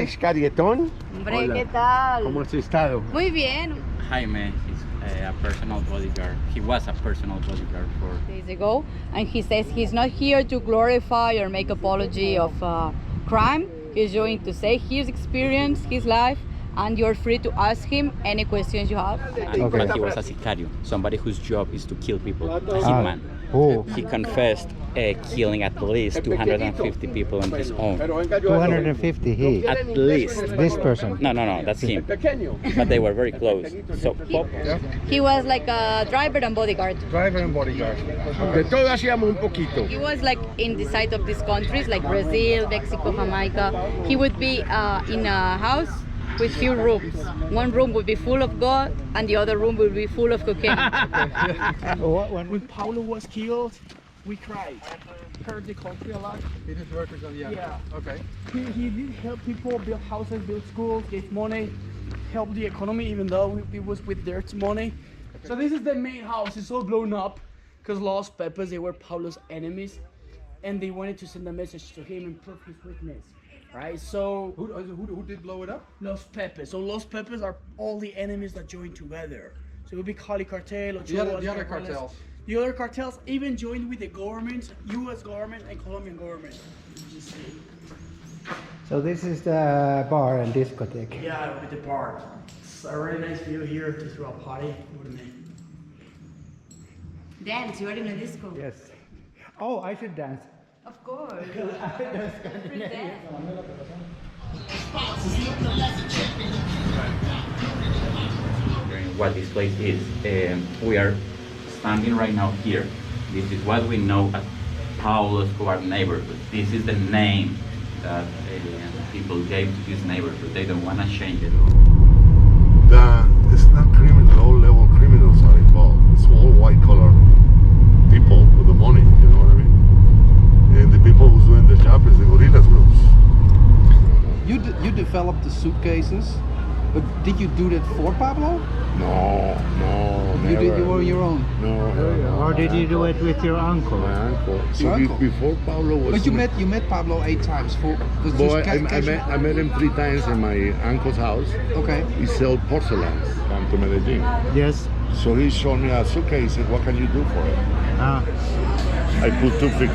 Iscarietón. Hombre, Hola. ¿qué tal? ¿Cómo has estado? Muy bien. Jaime, he's a personal bodyguard. He was a personal bodyguard for Days ago, and he says he's not here to glorify or make apology of crime. He's going to say his experience, his life, and you're free to ask him any questions you have. and but he was a sicario, somebody whose job is to kill people, a hitman. Oh, He confessed killing at least 250 people on his own. 250 he. At least. This person. No, that's him. But they were very close. So He was like a driver and bodyguard. Driver and bodyguard. De todo hacíamos un poquito. He was like in the side of these countries like Brazil, Mexico, Jamaica. He would be in a house with few rooms. One room would be full of gold and the other room would be full of cocaine. When Paulo was killed, we cried. Hurt the country a lot. He did workers on Yeah. Okay. He did help people build houses, build schools, gave money, help the economy, even though it was with their money. So this is the main house. It's all blown up because Los Pepes, they were Paulo's enemies, and they wanted to send a message to him and prove his weakness. Right, so Who did blow it up? Los Pepes. So Los Pepes are all the enemies that join together. So it would be Cali Cartel, The other cartels. The other cartels even joined with the government, U.S. government and Colombian government. You see. So this is the bar and discotheque. Yeah, with the bar. It's a really nice view here to throw a party. Wouldn't it? Dance, you are in a disco. Yes. Oh, I should dance. Of course. what this place is, we are standing right now here. This is what we know as Paulo Escobar neighborhood. This is the name that people gave to this neighborhood. They don't want to change it. It's not criminal, low-level criminals are involved. It's all white-collar people with the money, you know what I mean? And the people who's doing the job is the guerrillas groups. You developed the suitcases, but did you do that for Pablo? No, You never. were your own. No. Or did you do it with your uncle? My uncle. See, Your uncle? before Pablo was... But you met Pablo 8 times for the Boy, just I met him 3 times in my uncle's house. Okay. He sold porcelains, come to Medellin. Yes. So he showed me a suitcase. He said, what can you do for it? Ah, I put 250.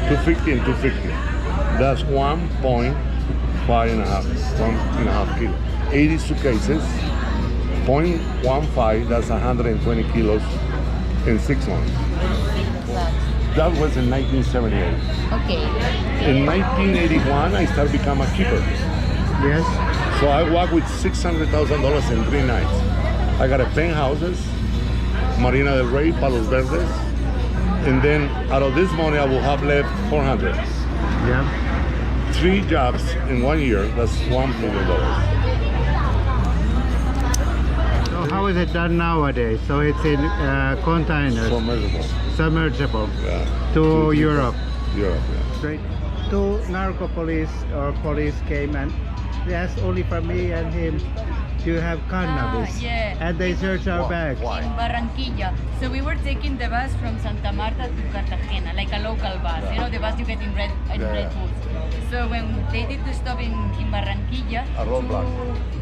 250 and 250. That's 1.5 kilo. 80 suitcases, 0.15, that's 120 kilos in 6 months. That was in 1978. Okay. In 1981, I started becoming a keeper. yes. So I walked with $600,000 in 3 nights. I got a penthouses, Marina del Rey, Palos Verdes, and then out of this money I will have left 400. Yeah. 3 jobs in 1 year, that's $1 million. So how is it done nowadays? So it's in containers, So miserable. submersible, Yeah. to Europe. Europe, yeah. Great. 2 narco police or police came and they asked only for me and him to have cannabis. Yeah. And they searched our bags. In Barranquilla. So we were taking the bus from Santa Marta to Cartagena, like a local bus. You know, the bus you get in Red Bulls. So when they did the stop in Barranquilla, A roadblock.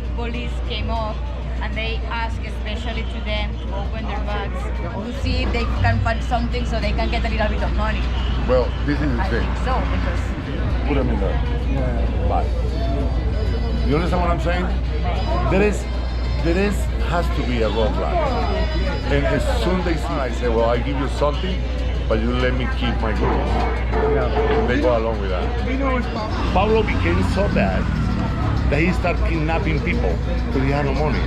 2 police came up and they asked especially to them to open their bags to see if they can find something so they can get a little bit of money. Well, this is the I thing. think so, because Put them in there. Yeah. Bye. You understand what I'm saying? There has to be a roadblock. And as soon as they see, I say, well, I give you something, but you let me keep my goods. And they go along with that. Pablo became so bad that he started kidnapping people because he had no money.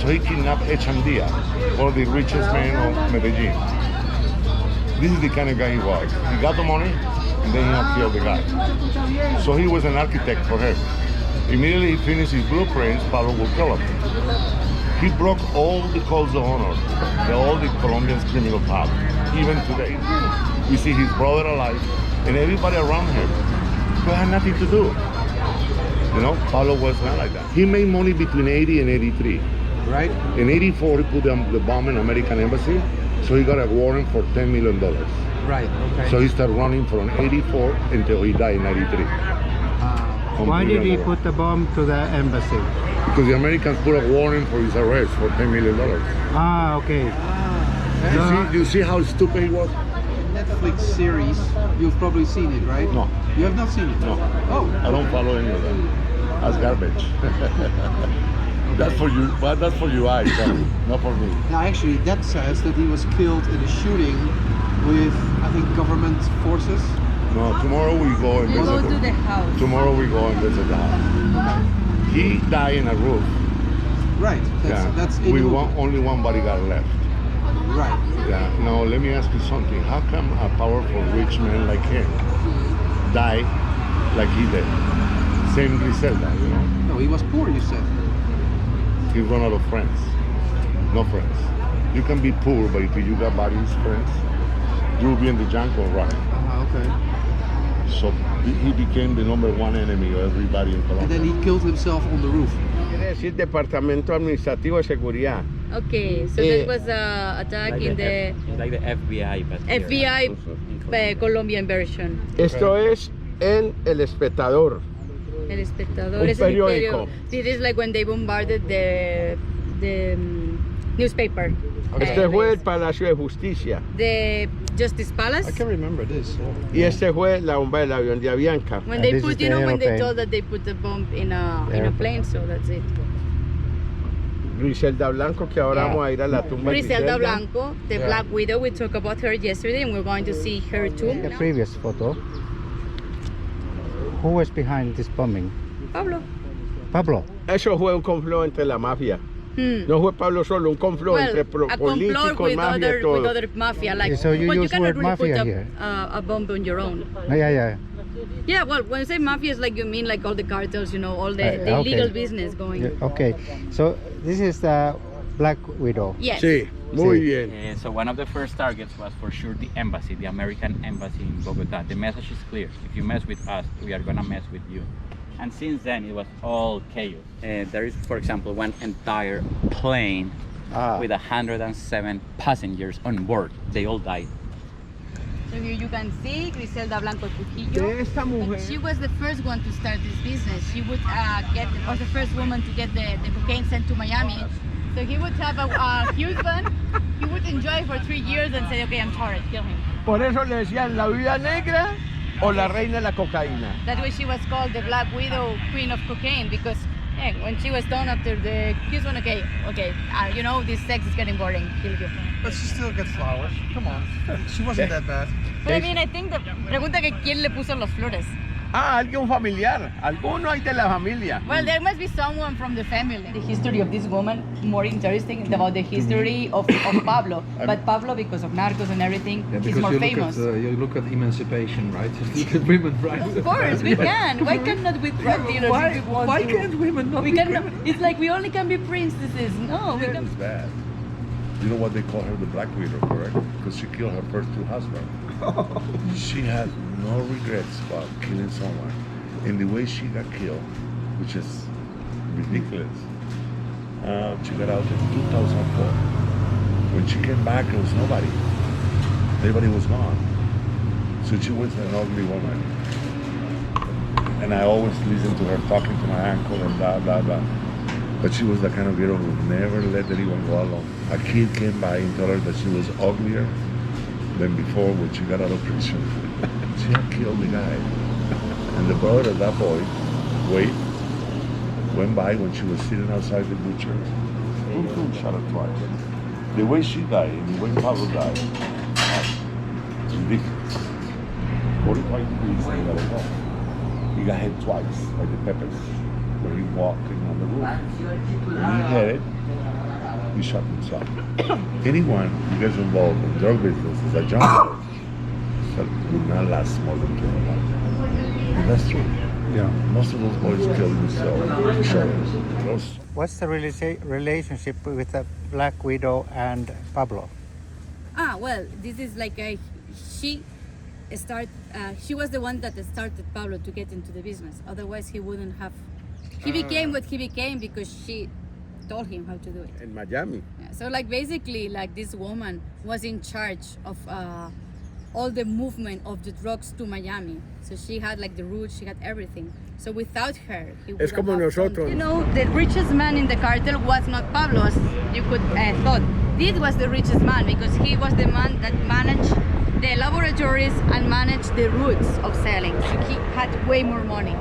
So he kidnapped Echandía, one of the richest men of Medellin. This is the kind of guy he was. He got the money, and then he killed the guy. So he was an architect for him. Immediately he finished his blueprints, Pablo will kill him. He broke all the codes of honor, all the Colombian criminal power. Even today, we see his brother alive, and everybody around him who had nothing to do. You know, Pablo was not like that. He made money between 80 and 83. Right? In 84, he put the bomb in American embassy, so he got a warrant for $10 million. Right. Okay. So he started running from 84 until he died in 93. Why did he Completely put the bomb to the embassy? Because the Americans put a warrant for his arrest for $10 million. Ah, okay. You see how stupid he was? Netflix series, you've probably seen it, right? No. You have not seen it? No. Oh. I don't follow any of that. That's garbage. That's for you. But that's for you, eyes, not for me. Now, actually, that says that he was killed in a shooting with, I think, government forces. No, tomorrow we go and You visit. go to the house. Tomorrow we go and visit the house. He died in a roof. Right. That's in we the movie. want only one bodyguard left. Right. Yeah. Now let me ask you something. How come a powerful rich man like him died like he did? Same Griselda, you know. No, he was poor, you said. He run out of friends. No friends. You can be poor, but if you got bodies, friends, you'll be in the jungle running. Okay. So he became the #1 enemy of everybody in And Colombia. then he killed himself on the roof. Quiere decir Departamento Administrativo de Seguridad. Okay, so Eh, that was a attack in the It's like the FBI, but here. FBI Colombian version. Esto es en El Espectador. El Espectador Un es el periódico. This is like when they bombarded the newspaper. Este fue el Palacio de Justicia. The Justice Palace. I can remember this. Y este fue la bomba del avión de Avianca. When And they this put, is you the know, when they aeroplane. told that they put the bomb in a Airplane. plane, so that's it. Griselda Blanco, que ahora vamos a ir a la tumba de Griselda Blanco, the Black Widow, we talked about her yesterday, and we're going to see her tomb. The previous photo. Who was behind this bombing? Pablo. Pablo. Eso fue un complot entre la mafia. No fue Pablo solo, un complot Well, entre a complot políticos, with mafia, other, todo. with other mafia. Like, So you well, you use cannot word really put mafia here. a bomb on your own. Yeah. Yeah, well, when you say mafia, it's like you mean like all the cartels, you know, all the Okay. illegal business going. Yeah, okay. So this is the Black Widow. Yes. Sí, muy Sí. bien. So one of the first targets was for sure the embassy, the American embassy in Bogota. The message is clear. If you mess with us, we are gonna mess with you. And since then, it was all chaos. There is, for example, one entire plane with 107 passengers on board. They all died. So here you can see Griselda Blanco Trujillo. De esta mujer. She was the first one to start this business. She would was the first woman to get the cocaine sent to Miami. So he would have a huge van. He would enjoy for 3 years and say, okay, I'm tired, kill him. Por eso le decían la viuda negra o la reina de la cocaína. That way she was called the Black Widow, Queen of Cocaine, because when she was done after the kiss one, okay, you know, this sex is getting boring, kill you. But she still gets flowers. Come on. She wasn't that bad. But I mean, I think pregunta que quién le puso las flores. Ah, alguien familiar. Alguno hay de la familia. Well, there must be someone from the family. The history of this woman, more interesting about the history of Pablo. But Pablo, because of narcos and everything, he's more famous. You look at emancipation, right? Just look at women, right? Of course, we can. Why cannot we drug dealers if we want why to? can't women not We be cannot. It's like we only can be princesses. No, we can. It's bad. You know what they call her, the Black Widow, correct? Because she killed her first 2 husbands. She had no regrets about killing someone. And the way she got killed, which is ridiculous, she got out in 2004. When she came back, there was nobody. Everybody was gone. So she was an ugly woman. And I always listened to her talking to my uncle and blah, blah, blah. But she was the kind of girl who never let anyone go alone. A kid came by and told her that she was uglier than before when she got out of prison. She had killed the guy. And the brother of that boy, went by when she was sitting outside the butcher. Boom, shot her twice. The way she died and the way Pablo died, it's ridiculous. 45 degrees and he got it home. He got hit twice by the peppers when he walked in on the roof. When he hit it, he shot himself. Anyone who gets involved in drug business is a jungle that will not last more than 20 months. And that's true. Yeah. Most of those boys kill themselves. Sure. What's the relationship with the Black Widow and Pablo? Well, this is like she was the one that started Pablo to get into the business. Otherwise, he wouldn't have. He became what he became because she told him how to do it. En Miami. Yeah, so like basically, like this woman was in charge of all the movement of the drugs to Miami. So she had like the roots, she had everything. So without her, he would Es como have nosotros. You know, the richest man in the cartel was not Pablo, as you could thought. This was the richest man because he was the man that managed the laboratories and managed the routes of selling. So he had way more money.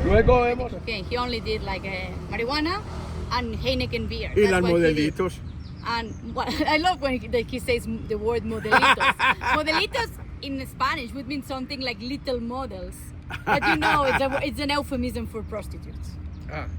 Luego vemos. Okay, he only did like marijuana and Heineken beer. Y That's las what he did. modelitos. And I love when he says the word modelitos. Modelitos in Spanish would mean something like little models. But you know, it's an euphemism for prostitutes.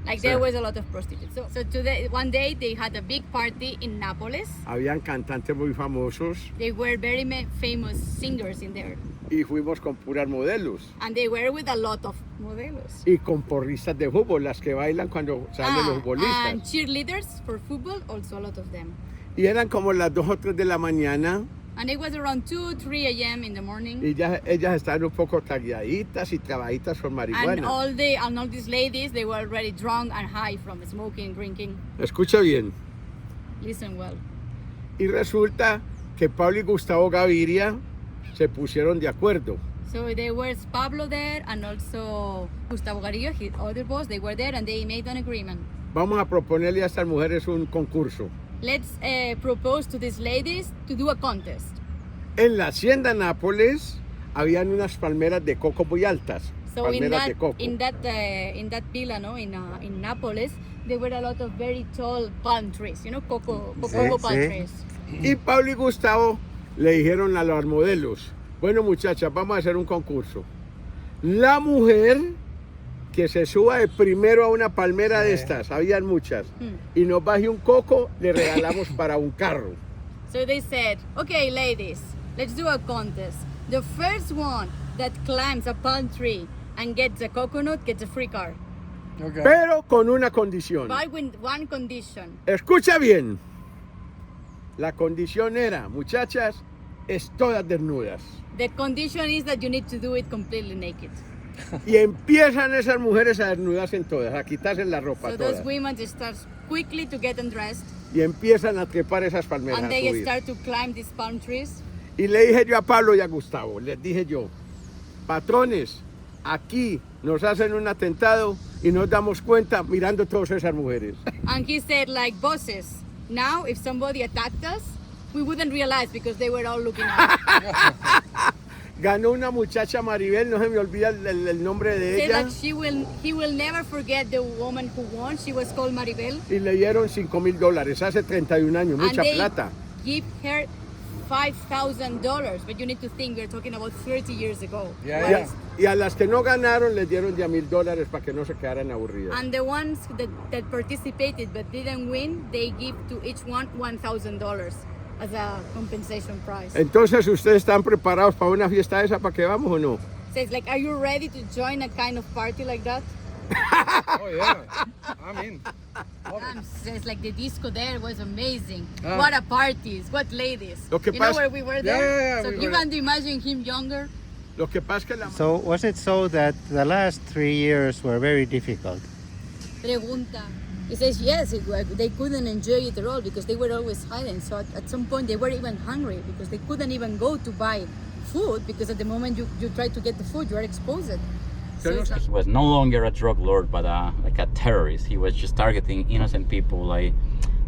Like there was a lot of prostitutes. So today, one day they had a big party in Nápoles. Habían cantantes muy famosos They were very famous singers in there. y fuimos con puras modelos. And they were with a lot of modelos. Y con porristas de fútbol, las que bailan cuando salen los And futbolistas. cheerleaders for football, also a lot of them. Y eran como las 2 o 3 de la mañana And it was around 2, 3 a.m. in the morning. y ellas estaban un poco tagueaditas y trabaditas con And marihuana. all these ladies, they were already drunk and high from smoking, drinking. Escucha bien. Listen well. Y resulta que Pablo y Gustavo Gaviria se pusieron de acuerdo. So there was Pablo there and also Gustavo Garillo, his other boss, they were there and they made an agreement. Vamos a proponerle a estas mujeres un concurso. Let's propose to these ladies to do a contest. En la hacienda Nápoles habían unas palmeras de coco muy altas. So Palmeras de coco. in that villa, no, in Nápoles, there were a lot of very tall palm trees, you know, cocoa palm trees. Y Pablo y Gustavo le dijeron a los modelos, bueno muchachas, vamos a hacer un concurso. La mujer que se suba de primero a una palmera de estas, habían muchas, y nos baje un coco, le regalamos para un carro. So they said, okay, ladies, let's do a contest. The first one that climbs a palm tree and gets a coconut gets a free car. Okay. Pero con una condición. But with one condition. Escucha bien. La condición era, muchachas, es todas desnudas. The condition is that you need to do it completely naked. Y empiezan esas mujeres a desnudarse en todas, a quitarse la ropa So todas. those women just start quickly to get undressed Y empiezan a trepar esas palmeras. and a they subir. start to climb these palm trees. Y le dije yo a Pablo y a Gustavo, les dije yo, patrones, aquí nos hacen un atentado y nos damos cuenta mirando todas esas mujeres. And he said, like, bosses, now if somebody attacked us, we wouldn't realize because they were all looking at us. Ganó una muchacha Maribel, no se me olvida el nombre de Said ella, like he will never forget the woman who won. She was called Maribel. y le dieron $5,000 hace 31 años, mucha and they plata. give her $5,000. But you need to think we're talking about 30 years ago. Yeah. Y a las que no ganaron les dieron ya $1,000 para que no se quedaran aburridas. And the ones that participated but didn't win, they give to each one $1,000 as a compensation prize. Entonces, ¿ustedes están preparados para una fiesta esa para que vamos o no? Says like, are you ready to join a kind of party like that? Oh yeah. I'm in. Says like the disco there was amazing. Ah. What a parties, what ladies. Lo que You know pasa- where we were there? Yeah, so we you were. can imagine him younger. Lo que pasa es que la... So was it so that the last 3 years were very difficult? Pregunta. He says yes, they couldn't enjoy it at all because they were always hiding. So at some point they were even hungry because they couldn't even go to buy food because at the moment you try to get the food, you are exposed. So it's like, He was no longer a drug lord, but like a terrorist. He was just targeting innocent people. Like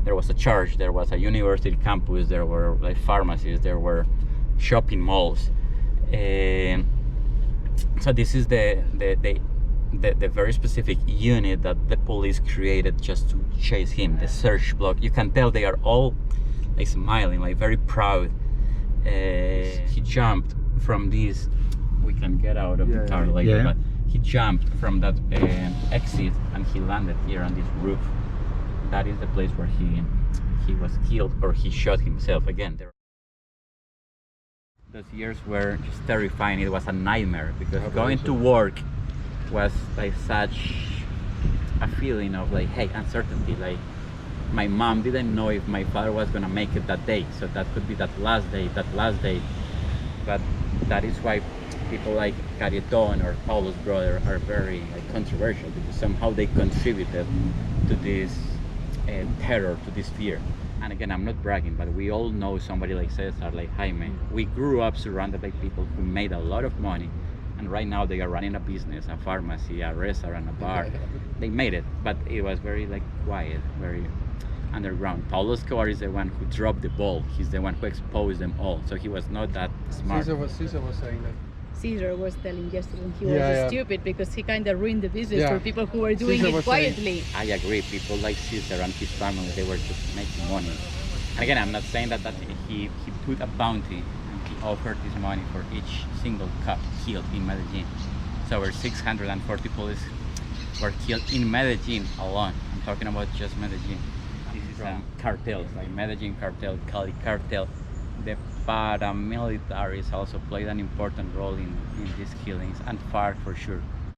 there was a church, there was a university campus, there were like pharmacies, there were shopping malls. So this is the very specific unit that the police created just to chase him. The search block. You can tell they are all like smiling, like very proud. He jumped from this. We can get out of the car later, Yeah. but he jumped from that exit and he landed here on this roof. That is the place where he was killed, or he shot himself again. Those years were just terrifying. It was a nightmare because going to work was like such a feeling of like, hey, uncertainty. Like my mom didn't know if my father was gonna make it that day, so that could be that last day. But that is why people like Carieton or Paulo's brother are very like controversial because somehow they contributed to this terror, to this fear. and again, I'm not bragging, but we all know somebody like Cesar, like Jaime. We grew up surrounded by people who made a lot of money, and right now they are running a business, a pharmacy, a restaurant, a bar. They made it, but it was very like quiet, very underground. Paulo Escobar is the one who dropped the ball. He's the one who exposed them all. So he was not that smart. Caesar was saying that. Caesar was telling yesterday he Yeah, was yeah. stupid because he kind of ruined the business Yeah. for people who were doing Caesar it was saying- quietly. I agree. People like Caesar and his family, they were just making money. And again, I'm not saying that he put a bounty and he offered this money for each single cop killed in Medellin. So over 640 police were killed in Medellin alone. I'm talking about just Medellin. This is cartels, like Medellin cartel, Cali cartel. The paramilitaries also played an important role in these killings, and FARC for sure.